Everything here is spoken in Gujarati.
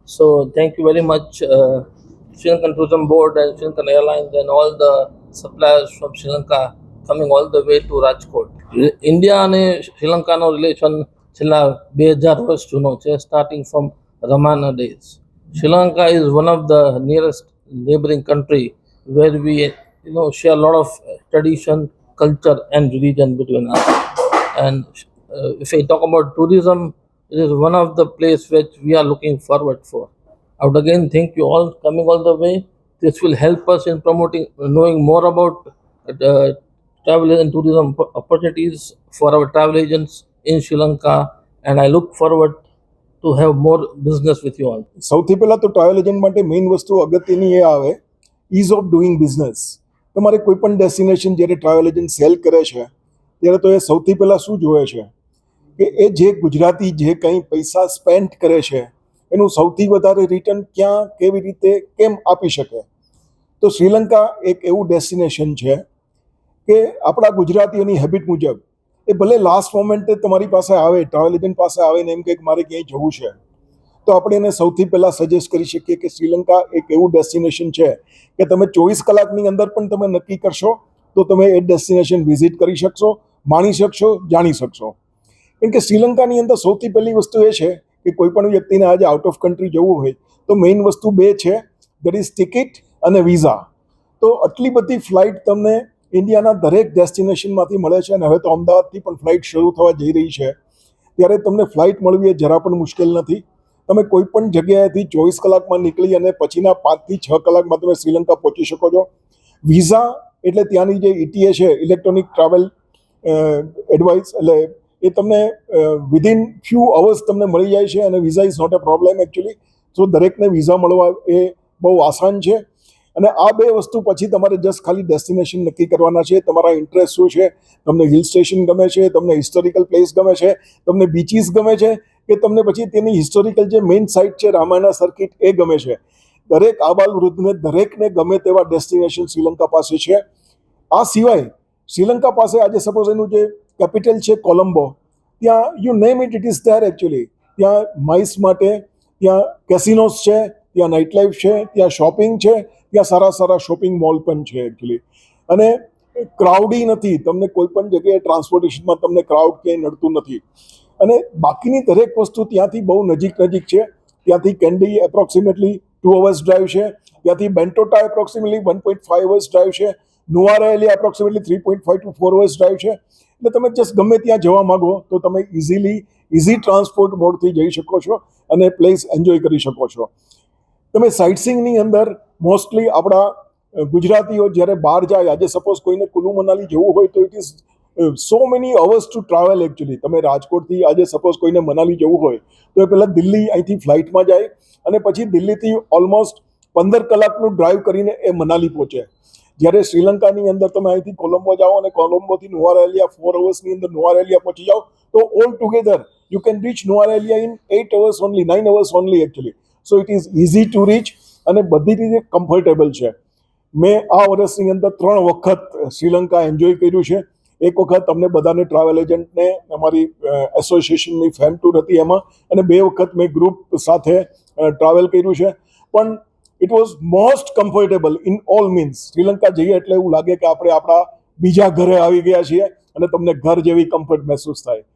So thank you very much, Sri Lankan Tourism Board and Sri Lankan Airlines and all the suppliers from Sri Lanka coming all the way to Rajkot. India અને શ્રીલંકાનો રિલેશન છેલ્લા 2000 વર્ષ જૂનો છે, સ્ટાર્ટિંગ ફ્રોમ રમાના days. Sri Lanka is one of the nearest neighboring country where we share a lot of tradition, culture and religion between us. And if I talk about tourism, it is one of the place which we are looking forward for. I would again thank you all coming all the way. This will help us in promoting, knowing more about travel and tourism opportunities for our travel agents in Sri Lanka, and I look forward to have more business with you all. સૌથી પહેલાં તો ટ્રાવેલ એજન્ટ માટે મેઇન વસ્તુ અગત્યની એ આવે ઇઝ ઓફ ડુઈંગ બિઝનેસ. તમારે કોઈ પણ ડેસ્ટિનેશન જ્યારે ટ્રાવેલ એજન્ટ સેલ કરે છે ત્યારે તો એ સૌથી પહેલાં શું જોવે છે કે એ જે ગુજરાતી જે કંઈ પૈસા સ્પેન્ડ કરે છે એનું સૌથી વધારે રિટર્ન ક્યાં કેવી રીતે કેમ આપી શકે. તો શ્રીલંકા એક એવું ડેસ્ટિનેશન છે કે આપણા ગુજરાતીઓની હેબિટ મુજબ એ ભલે લાસ્ટ મોમેન્ટે તમારી પાસે આવે, ટ્રાવેલ એજન્ટ પાસે આવે ને એમ કે મારે ક્યાંય જવું છે, તો આપણે એને સૌથી પહેલાં સજેસ્ટ કરી શકીએ કે શ્રીલંકા એક એવું ડેસ્ટિનેશન છે કે તમે 24 કલાકની અંદર પણ તમે નક્કી કરશો તો તમે એ ડેસ્ટિનેશન વિઝિટ કરી શકશો, માણી શકશો, જાણી શકશો. કેમ કે શ્રીલંકાની અંદર સૌથી પહેલી વસ્તુ એ છે કે કોઈ પણ વ્યક્તિને આજે આઉટ ઓફ કન્ટ્રી જવું હોય તો મેઇન વસ્તુ બે છે, દેટ ઇઝ ટિકિટ અને વિઝા. તો આટલી બધી ફ્લાઇટ તમને ઇન્ડિયાના દરેક ડેસ્ટિનેશનમાંથી મળે છે અને હવે તો અમદાવાદથી પણ ફ્લાઇટ શરૂ થવા જઈ રહી છે, ત્યારે તમને ફ્લાઇટ મળવી એ જરા પણ મુશ્કેલ નથી. તમે કોઈ પણ જગ્યાએથી 24 કલાકમાં નીકળી અને પછીના 5 થી 6 કલાકમાં તમે શ્રીલંકા પહોંચી શકો છો. વિઝા એટલે ત્યાંની જે ETA છે, ઇલેક્ટ્રોનિક ટ્રાવેલ એડવાઇસ, એટલે એ તમને વિધિન ફ્યુ અવર્સ તમને મળી જાય છે અને visa is not a problem actually. So દરેકને વિઝા મળવા એ બહુ આસાન છે. અને આ બે વસ્તુ પછી તમારે જસ્ટ ખાલી ડેસ્ટિનેશન નક્કી કરવાના છે, તમારા ઇન્ટરેસ્ટ શું છે, તમને હિલ સ્ટેશન ગમે છે, તમને હિસ્ટોરિકલ પ્લેસ ગમે છે, તમને બીચીસ ગમે છે કે તમને પછી તેની હિસ્ટોરિકલ જે મેઇન સાઇટ છે રામાયણ સર્કિટ એ ગમે છે. દરેક આબાલ વૃદ્ધને દરેકને ગમે તેવા ડેસ્ટિનેશન શ્રીલંકા પાસે છે. આ સિવાય શ્રીલંકા પાસે આજે સપોઝ એનું જે કેપિટલ છે કોલંબો, ત્યાં you name it is there actually. ત્યાં માઇસ માટે ત્યાં કેસિનોસ છે, ત્યાં નાઇટ લાઈફ છે, ત્યાં શોપિંગ છે, ત્યાં સારા સારા શોપિંગ મોલ પણ છે એકચ્યુઅલી. અને ક્રાઉડી નથી, તમને કોઈ પણ જગ્યાએ ટ્રાન્સપોર્ટેશનમાં તમને ક્રાઉડ ક્યાંય નડતું નથી. અને બાકીની દરેક વસ્તુ ત્યાંથી બહુ નજીક છે. ત્યાંથી કેન્ડી એપ્રોક્સિમેટલી 2 અવર્સ ડ્રાઈવ છે, ત્યાંથી બેન્ટોટા એપ્રોક્સિમેટલી 1.5 અવર્સ ડ્રાઈવ છે, Nuwara Eliya approximately 3.5 to 4 hours drive છે. એટલે તમે જસ્ટ ગમે ત્યાં જવા માગો તો તમે ઇઝી ટ્રાન્સપોર્ટ મોડથી જઈ શકો છો અને પ્લેસ એન્જોય કરી શકો છો. તમે સાઇટ સીઇંગની અંદર મોસ્ટલી આપણા ગુજરાતીઓ જ્યારે બહાર જાય, આજે સપોઝ કોઈને કુલુ મનાલી જવું હોય તો it is so many hours to travel actually. તમે રાજકોટથી આજે સપોઝ કોઈને મનાલી જવું હોય તો એ પહેલાં દિલ્હી અહીંથી ફ્લાઇટમાં જાય અને પછી દિલ્હીથી ઓલમોસ્ટ 15 કલાકનું ડ્રાઈવ કરીને એ મનાલી પહોંચે. જ્યારે શ્રીલંકાની અંદર તમે અહીંથી કોલંબો જાઓ અને કોલંબોથી નુઆરા એલિયા 4 અવર્સની અંદર નુઆરા એલિયા પહોંચી જાઓ તો all together you can reach Nuwara Eliya in 8 hours only, 9 hours only actually. So it is easy to reach અને બધી રીતે કમ્ફર્ટેબલ છે. મેં આ વર્ષની અંદર 3 વખત શ્રીલંકા એન્જોય કર્યું છે. એક વખત અમને બધાને ટ્રાવેલ એજન્ટને અમારી એસોસિએશનની ફેમ ટૂર હતી એમાં, અને 2 વખત મેં ગ્રુપ સાથે ટ્રાવેલ કર્યું છે. પણ it was most comfortable in all means. Sri Lanka જઈએ એટલે એવું લાગે કે આપણે આપણા બીજા ઘરે આવી ગયા છીએ અને તમને ઘર જેવી કમ્ફર્ટ મહેસૂસ થાય.